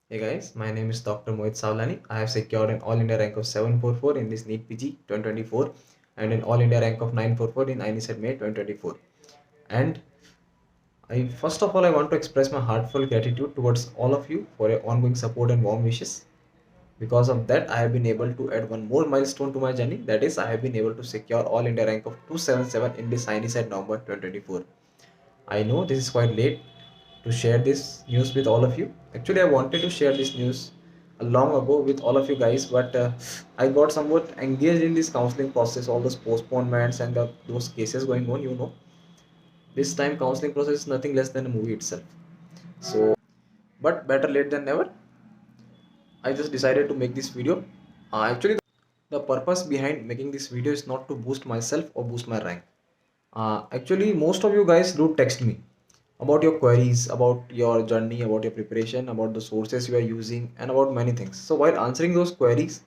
Hey guys, my name is Dr. Mohit Savlani. I have secured an All India rank of 744 in this Neet PG 2024 and an All India rank of 944 in Inicet May 2024. And first of all, I want to express my heartfelt gratitude towards all of you for your ongoing support and warm wishes. Because of that, I have been able to add one more milestone to my journey. That is, I have been able to secure All India rank of 277 in this Inicet November 2024. I know this is quite late to share this news with all of you. Actually, I wanted to share this news long ago with all of you guys, but I got somewhat engaged in this counseling process, all those postponements and those cases going on. This time counseling process is nothing less than a movie itself. But better late than never. I just decided to make this video. Actually, the purpose behind making this video is not to boost myself or boost my rank. Actually, most of you guys do text me about your queries, about your journey, about your preparation, about the sources you are using, and about many things. So while answering those queries,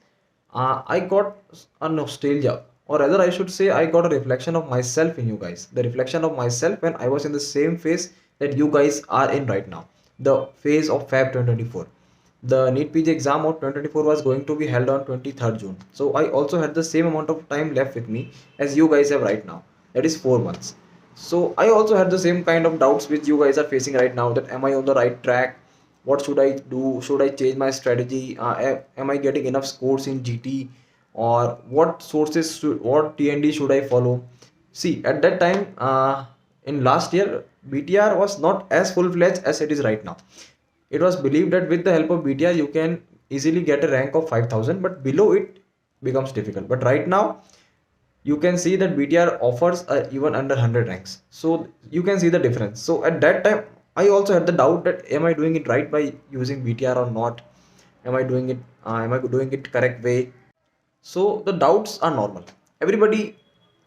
I got a nostalgia, or rather, I should say, I got a reflection of myself in you guys. The reflection of myself when I was in the same phase that you guys are in right now, the phase of Feb 2024. The NEET PG exam of 2024 was going to be held on 23rd June. So I also had the same amount of time left with me as you guys have right now. That is 4 months. So I also had the same kind of doubts which you guys are facing right now, that am I on the right track? What should I do? Should I change my strategy? Am I getting enough scores in GT? Or what TND should I follow? See, at that time, in last year, BTR was not as full-fledged as it is right now. It was believed that with the help of BTR, you can easily get a rank of 5,000, but below it becomes difficult. But right now, you can see that BTR offers even under 100 ranks. So you can see the difference. So at that time, I also had the doubt that am I doing it right by using BTR or not? Am I doing it correct way? So the doubts are normal. Everybody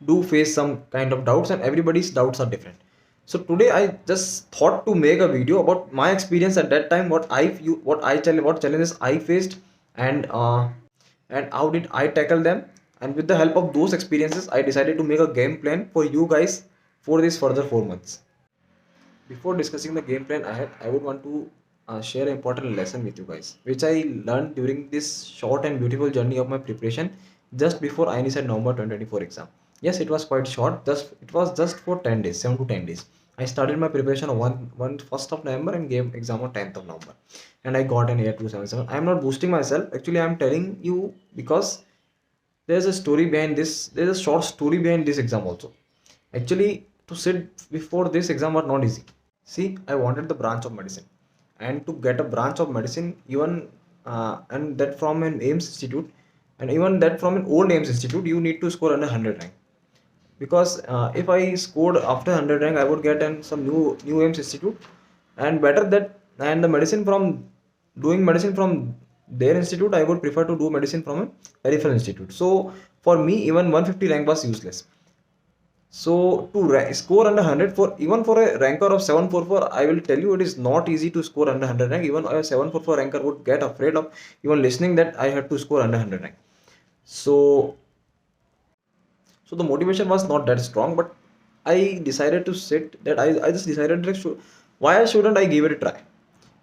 do face some kind of doubts, and everybody's doubts are different. So today I just thought to make a video about my experience at that time, what challenges I faced, and how did I tackle them. And with the help of those experiences, I decided to make a game plan for you guys for this further 4 months. Before discussing the game plan ahead, I would want to share an important lesson with you guys, which I learned during this short and beautiful journey of my preparation just before Inicet November 2024 exam. Yes, it was quite short. It was just for 10 days, 7 to 10 days. I started my preparation on 1st of November and gave exam on 10th of November, and I got an AIR 277. I am not boosting myself. Actually, I am telling you because there's a story behind this. There's a short story behind this exam also. Actually, to sit before this exam was not easy. See, I wanted the branch of medicine, and to get a branch of medicine, even and that from an AIMS institute, and even that from an old AIMS institute, you need to score under 100 rank. Because if I scored after 100 rank, I would get some new AIMS institute, and better that, and the medicine from doing medicine from their institute, I would prefer to do medicine from a peripheral institute. So for me, even 150 rank was useless. So to score under 100 for even for a ranker of 744, I will tell you it is not easy to score under 100 rank. Even a 744 ranker would get afraid of even listening that I had to score under 100 rank. So so the motivation was not that strong, but I decided to sit that I just decided that why shouldn't I give it a try?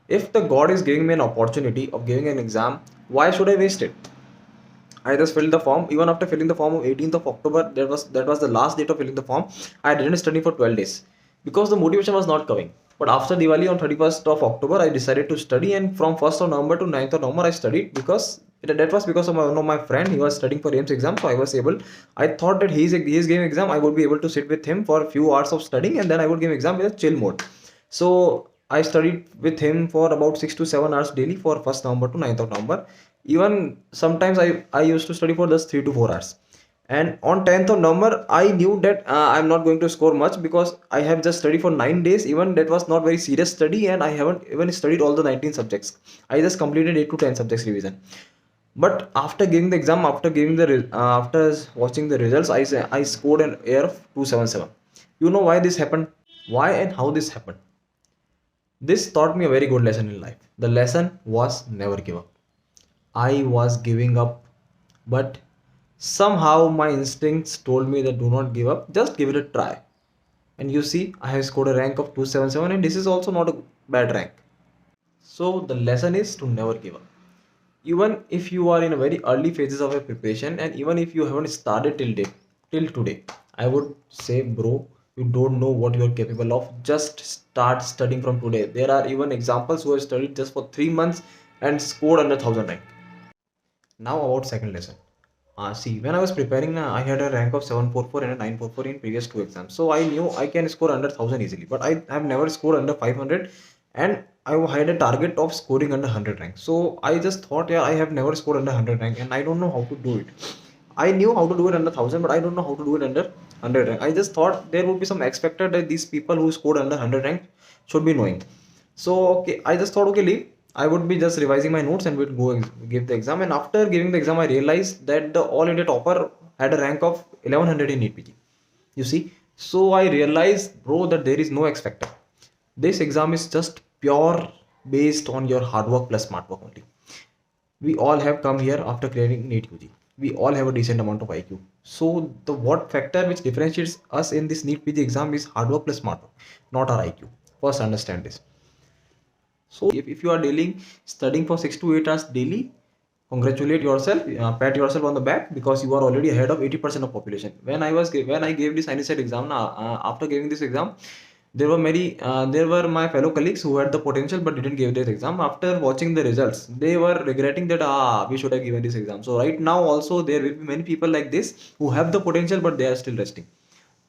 If the God is giving me an opportunity of giving an exam, why should I waste it? I just filled the form. Even after filling the form on 18th of October, that was the last date of filling the form. I didn't study for 12 days because the motivation was not coming. But after Diwali on 31st of October, I decided to study, and from 1st of November to 9th of November, I studied because that was because of one of my friend. He was studying for AIMS exam, so I was able. I thought that he's giving exam, I would be able to sit with him for a few hours of studying, and then I would give exam with a chill mode. So I studied with him for about 6 to 7 hours daily for 1st November to 9th of November. Even sometimes I used to study for just 3 to 4 hours. And on 10th of November, I knew that I'm not going to score much because I have just studied for 9 days. Even that was not very serious study, and I haven't even studied all the 19 subjects. I just completed 8 to 10 subjects revision. But after giving the exam, after watching the results, I scored an AIR of 277. You know why this happened? Why and how this happened? This taught me a very good lesson in life. The lesson was never give up. I was giving up, but somehow my instincts told me that do not give up, just give it a try. And you see, I have scored a rank of 277, and this is also not a bad rank. So the lesson is to never give up. Even if you are in a very early phases of a preparation, and even if you haven't started till today, I would say, bro, you don't know what you are capable of. Just start studying from today. There are even examples who have studied just for 3 months and scored under 1000 rank. Now about second lesson. See, when I was preparing, I had a rank of 744 and a 944 in previous two exams. So I knew I can score under 1000 easily. But I have never scored under 500, and I had a target of scoring under 100 rank. So I just thought, yeah, I have never scored under 100 rank, and I don't know how to do it. I knew how to do it under 1000, but I don't know how to do it under 100 rank. I just thought there would be some expected that these people who scored under 100 rank should be knowing. So okay, I just thought, okay, leave. I would be just revising my notes and would go give the exam. And after giving the exam, I realized that the all India topper had a rank of 1100 in Neet PG. You see, so I realized, bro, that there is no X factor. This exam is just pure based on your hard work plus smart work only. We all have come here after clearing NEET UG. We all have a decent amount of IQ. So the what factor which differentiates us in this NEET PG exam is hard work plus smart work, not our IQ. First understand this. So if you are daily studying for 6 to 8 hours daily, congratulate yourself, pat yourself on the back, because you are already ahead of 80% of population. When I gave this Inicet exam, after giving this exam, there were my fellow colleagues who had the potential but didn't give this exam. After watching the results, they were regretting that we should have given this exam. So right now also there will be many people like this who have the potential but they are still resting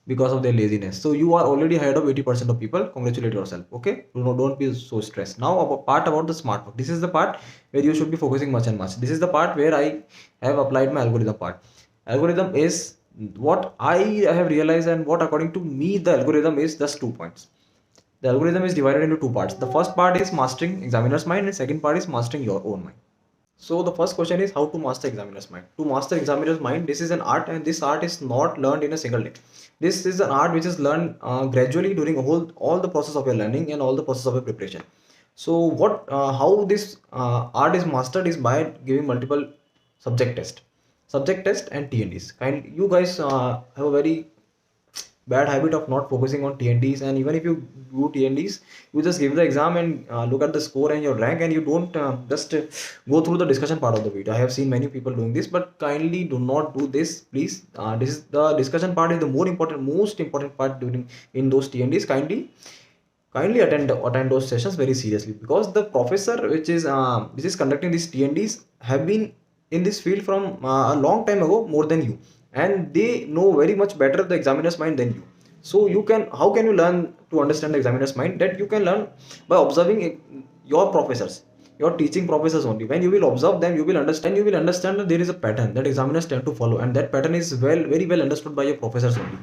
because of their laziness. So you are already ahead of 80% of people. Congratulate yourself. Okay, don't be so stressed. Now about the smart work. This is the part where you should be focusing much and much. This is the part where I have applied my algorithm part. Algorithm is what I have realized, and what according to me the algorithm is just 2 points. The algorithm is divided into two parts. The first part is mastering examiner's mind, and second part is mastering your own mind. So the first question is how to master examiner's mind. To master examiner's mind, this is an art, and this art is not learned in a single day. This is an art which is learned gradually during all the process of your learning and all the process of your preparation. So how this art is mastered is by giving multiple subject test and TNDs. You guys have a very bad habit of not focusing on TNDs, and even if you do TNDs, you just give the exam and look at the score and your rank, and you don't just go through the discussion part of the video. I have seen many people doing this, but kindly do not do this, please. This is the discussion part is the most important part during in those TNDs. Kindly attend those sessions very seriously, because the professor which is conducting these TNDs have been in this field from a long time ago, more than you, and they know very much better the examiner's mind than you. So how can you learn to understand the examiner's mind? That you can learn by observing your professors, your teaching professors only. When you will observe them, you will understand that there is a pattern that examiners tend to follow, and that pattern is very well understood by your professors only.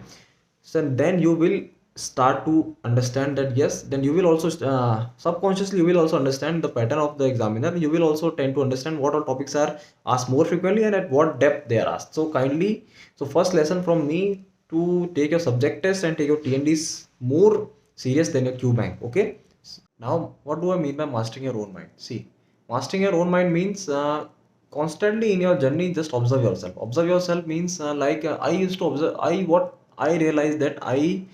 So then you will start to understand that, yes, then you will also subconsciously you will also understand the pattern of the examiner. You will also tend to understand what all topics are asked more frequently and at what depth they are asked. So first lesson from me, to take your subject test and take your TNDs more serious than your Q bank. Okay, now what do I mean by mastering your own mind? See, mastering your own mind means constantly in your journey just observe yourself means I used to observe. I what I realized that I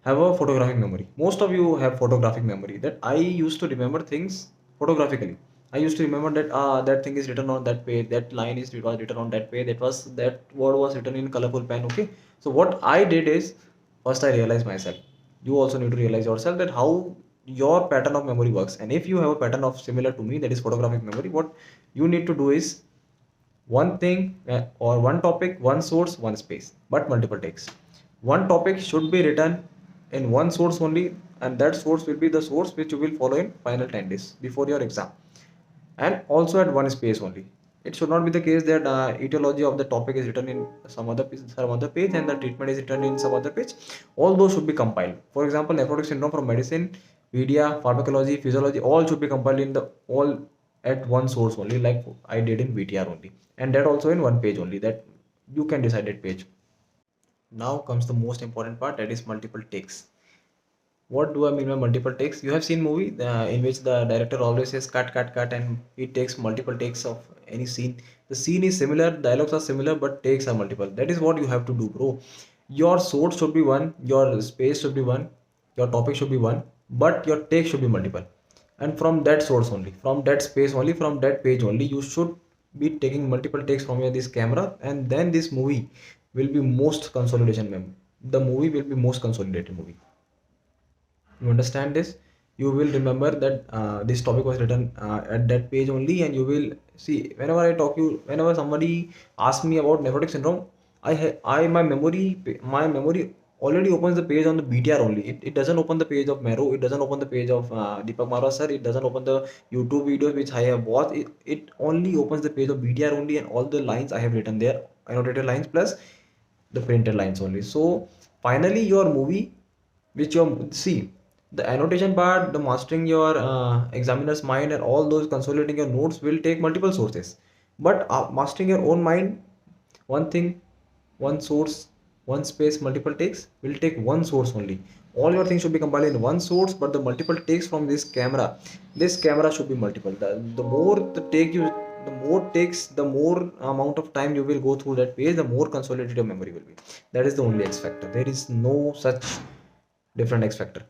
have a photographic memory. Most of you have photographic memory. That I used to remember things photographically. I used to remember that that thing is written on that page, that line was written on that page, that word was written in colorful pen. Okay, so what I did is, first I realized myself. You also need to realize yourself that how your pattern of memory works, and if you have a pattern of similar to me, that is photographic memory, what you need to do is one thing or one topic, one source, one space, but multiple takes. One topic should be written in one source only, and that source will be the source which you will follow in final 10 days before your exam, and also at one space only. It should not be the case that etiology of the topic is written in some other page and the treatment is written in some other page. All those should be compiled. For example, nephrotic syndrome from medicine, media, pharmacology, physiology, all should be compiled in the all at one source only, like I did in VTR only, and that also in one page only. That you can decide that page. Now comes the most important part, that is multiple takes. What do I mean by multiple takes? You have seen movie in which the director always says cut, and it takes multiple takes of any scene. The scene is similar, dialogues are similar, but takes are multiple. That is what you have to do, bro. Your source should be one, your space should be one, your topic should be one, but your take should be multiple. and from that source only, from that space only, from that page only, you should be taking multiple takes from your this camera, and then this movie will be most consolidation mem the movie will be most consolidated movie. You understand this? You will remember that this topic was written at that page only, and you will see whenever I talk you, whenever somebody asks me about nephrotic syndrome, I my memory already opens the page on the BTR only. It doesn't open the page of Mero, it doesn't open the page of Deepak Marwa sir, it doesn't open the YouTube videos which I have watched. It only opens the page of BTR only, and all the lines I have written there, annotated lines plus the printed lines only. So finally your movie which you see, the annotation part, the mastering your examiner's mind, and all those consolidating your notes will take multiple sources. But mastering your own mind, one thing, one source, one space, multiple takes will take one source only. All your things should be compiled in one source, but the multiple takes from this camera should be multiple. The more the take you, the more takes, the more amount of time you will go through that page, the more consolidated your memory will be. That is the only X factor. There is no such different X factor.